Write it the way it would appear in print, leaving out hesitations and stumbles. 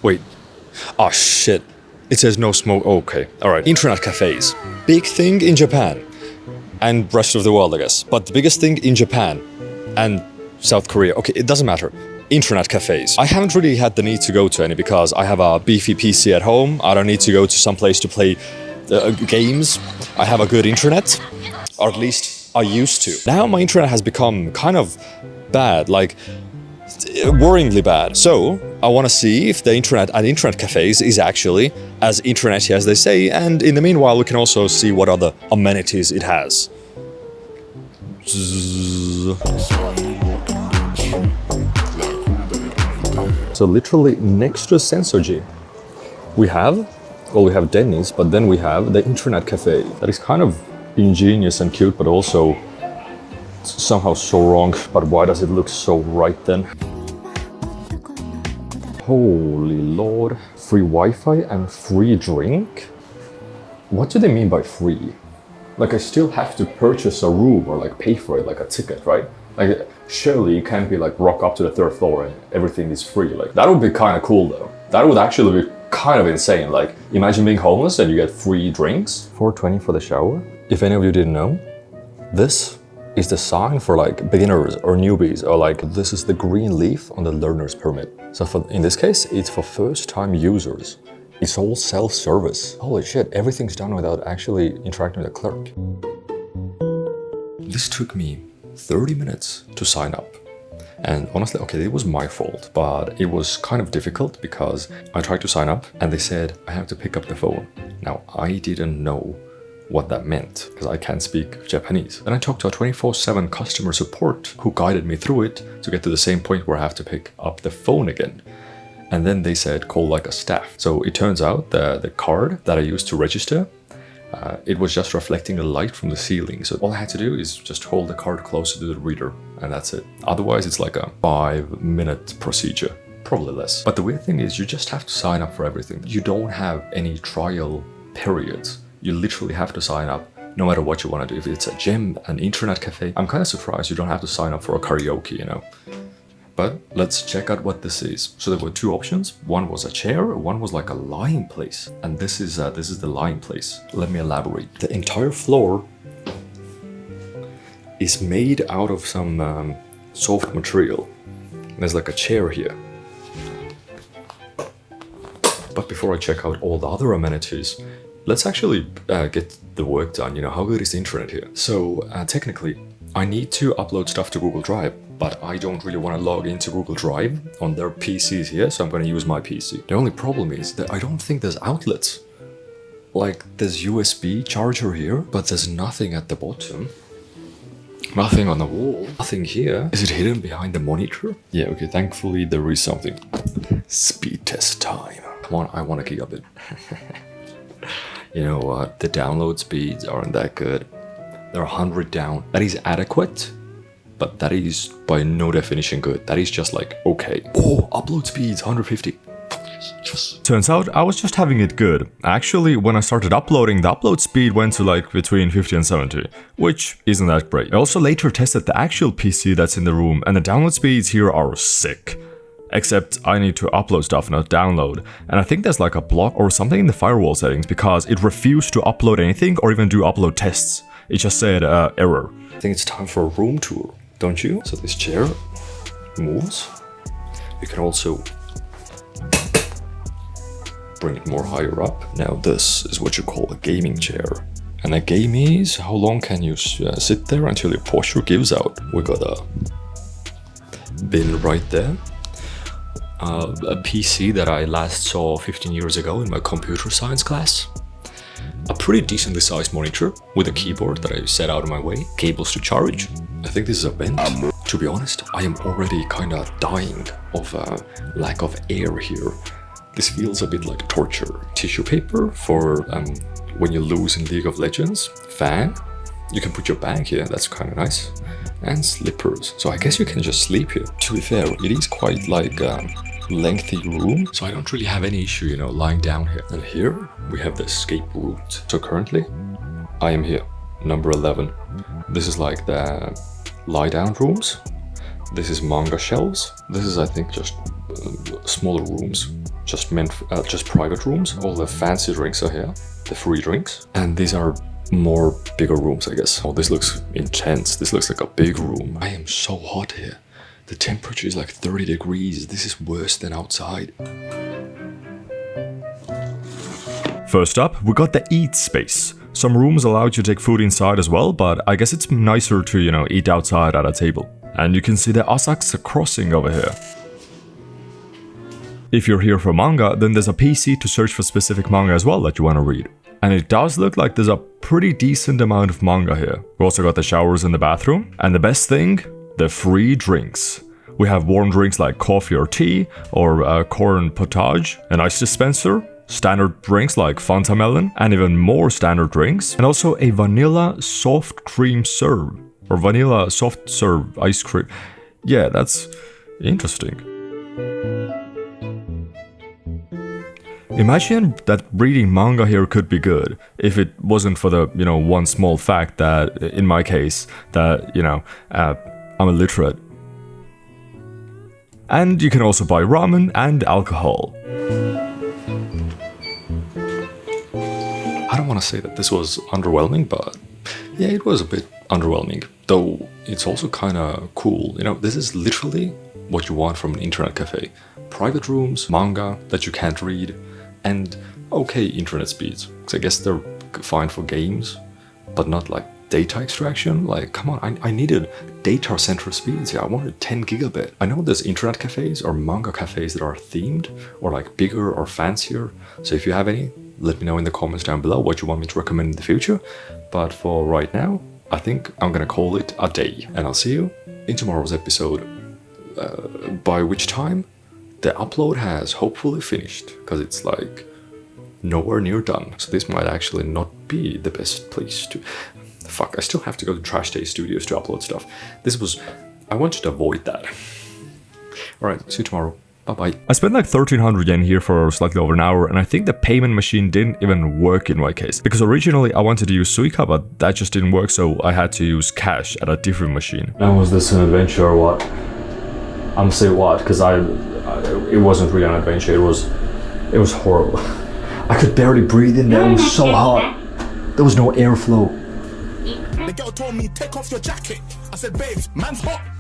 Wait. Oh shit. It says no smoke. Okay. Alright. Internet cafes. Big thing in Japan. And rest of the world, I guess. But the biggest thing in Japan and South Korea. Okay, it doesn't matter. Internet cafes. I haven't really had the need to go to any because I have a beefy PC at home. I don't need to go to some place to play games. I have a good internet. Or at least I used to. Now my internet has become kind of bad. Like, worryingly bad. So I want to see if the internet at internet cafes is actually as internety as they say, and in the meanwhile we can also see what other amenities it has. So literally next to Sensoji we have Denny's, but then we have the internet cafe. That is kind of ingenious and cute, but also somehow so wrong. But why does it look so right then? Holy lord. Free Wi-Fi and free drink? What do they mean by free? Like, I still have to purchase a room or like pay for it like a ticket, right? Like, surely you can't be like rock up to the 3rd floor and everything is free. Like, that would be kind of cool though. That would actually be kind of insane. Like, imagine being homeless and you get free drinks. $4.20 for the shower. If any of you didn't know, this is the sign for like beginners or newbies, or like this is the green leaf on the learner's permit. So in this case, it's for first-time users. It's all self-service. Holy shit, everything's done without actually interacting with a clerk. This took me 30 minutes to sign up. And honestly, okay, it was my fault, but it was kind of difficult because I tried to sign up and they said I have to pick up the phone. Now, I didn't know what that meant because I can't speak Japanese. Then I talked to a 24/7 customer support who guided me through it to get to the same point where I have to pick up the phone again. And then they said call like a staff. So it turns out the card that I used to register, it was just reflecting the light from the ceiling. So all I had to do is just hold the card closer to the reader and that's it. Otherwise it's like a 5-minute procedure, probably less. But the weird thing is you just have to sign up for everything. You don't have any trial periods. You literally have to sign up no matter what you want to do. If it's a gym, an internet cafe, I'm kind of surprised you don't have to sign up for a karaoke, you know. But let's check out what this is. So there were 2 options. One was a chair, one was like a lying place. And this is the lying place. Let me elaborate. The entire floor is made out of some soft material. There's like a chair here. But before I check out all the other amenities, let's actually get the work done. You know, how good is the internet here? So technically, I need to upload stuff to Google Drive, but I don't really want to log into Google Drive on their PCs here, so I'm going to use my PC. The only problem is that I don't think there's outlets. Like, there's USB charger here, but there's nothing at the bottom. Nothing on the wall. Nothing here. Is it hidden behind the monitor? Yeah, okay, thankfully there is something. Speed test time. Come on, I want a gigabit. You know what? The download speeds aren't that good. They're 100 down. That is adequate, but that is by no definition good. That is just like, okay. Oh, upload speeds 150. Yes. Turns out I was just having it good. Actually, when I started uploading, the upload speed went to like between 50 and 70, which isn't that great. I also later tested the actual PC that's in the room, and the download speeds here are sick. Except I need to upload stuff, not download. And I think there's like a block or something in the firewall settings because it refused to upload anything or even do upload tests. It just said error. I think it's time for a room tour, don't you? So this chair moves. You can also bring it more higher up. Now this is what you call a gaming chair. And a game is, how long can you sit there until your posture gives out? We got a bin right there. A PC that I last saw 15 years ago in my computer science class. A pretty decently sized monitor with a keyboard that I set out of my way. Cables to charge. I think this is a vent. To be honest, I am already kinda dying of lack of air here. This feels a bit like torture. Tissue paper for when you lose in League of Legends. Fan. You can put your bag here, that's kind of nice. And slippers. So I guess you can just sleep here. To be fair, it is quite like a lengthy room, so I don't really have any issue, you know, lying down here. And here we have the escape route. So currently, I am here, number 11. This is like the lie down rooms. This is manga shelves. This is, I think, just smaller rooms. just meant just private rooms. All the fancy drinks are here, the free drinks. And these are more bigger rooms, I guess. Oh, this looks intense. This looks like a big room. I am so hot here. The temperature is like 30 degrees. This is worse than outside. First up, we got the eat space. Some rooms allow you to take food inside as well, but I guess it's nicer to, you know, eat outside at a table. And you can see the Asakusa crossing over here. If you're here for manga, then there's a PC to search for specific manga as well that you want to read. And it does look like there's a pretty decent amount of manga here. We also got the showers in the bathroom. And the best thing, the free drinks. We have warm drinks like coffee or tea, or corn potage, an ice dispenser, standard drinks like Fanta Melon, and even more standard drinks, and also a vanilla soft cream serve, or vanilla soft serve ice cream. Yeah, that's interesting. Imagine that reading manga here could be good if it wasn't for the, you know, one small fact that, in my case, that, you know, I'm illiterate. And you can also buy ramen and alcohol. I don't want to say that this was underwhelming, but yeah, it was a bit underwhelming. Though it's also kind of cool. You know, this is literally what you want from an internet cafe. Private rooms, manga that you can't read, and okay internet speeds. Because I guess they're fine for games, but not like data extraction. Like, come on, I needed data center speeds. Yeah, I wanted 10 gigabit. I know there's internet cafes or manga cafes that are themed or like bigger or fancier. So if you have any, let me know in the comments down below what you want me to recommend in the future. But for right now, I think I'm gonna call it a day. And I'll see you in tomorrow's episode. By which time the upload has hopefully finished, because it's like nowhere near done. So this might actually not be the best place to... Fuck, I still have to go to Trash Day Studios to upload stuff. I wanted to avoid that. Alright, see you tomorrow. Bye-bye. I spent like 1300 yen here for slightly over an hour, and I think the payment machine didn't even work in my case. Because originally I wanted to use Suica, but that just didn't work, so I had to use cash at a different machine. Now, was this an adventure or what? I'm say what, because it wasn't really an adventure, it was horrible. I could barely breathe in there, it was so hot. There was no airflow. The girl told me, take off your jacket. I said, babes, man's hot.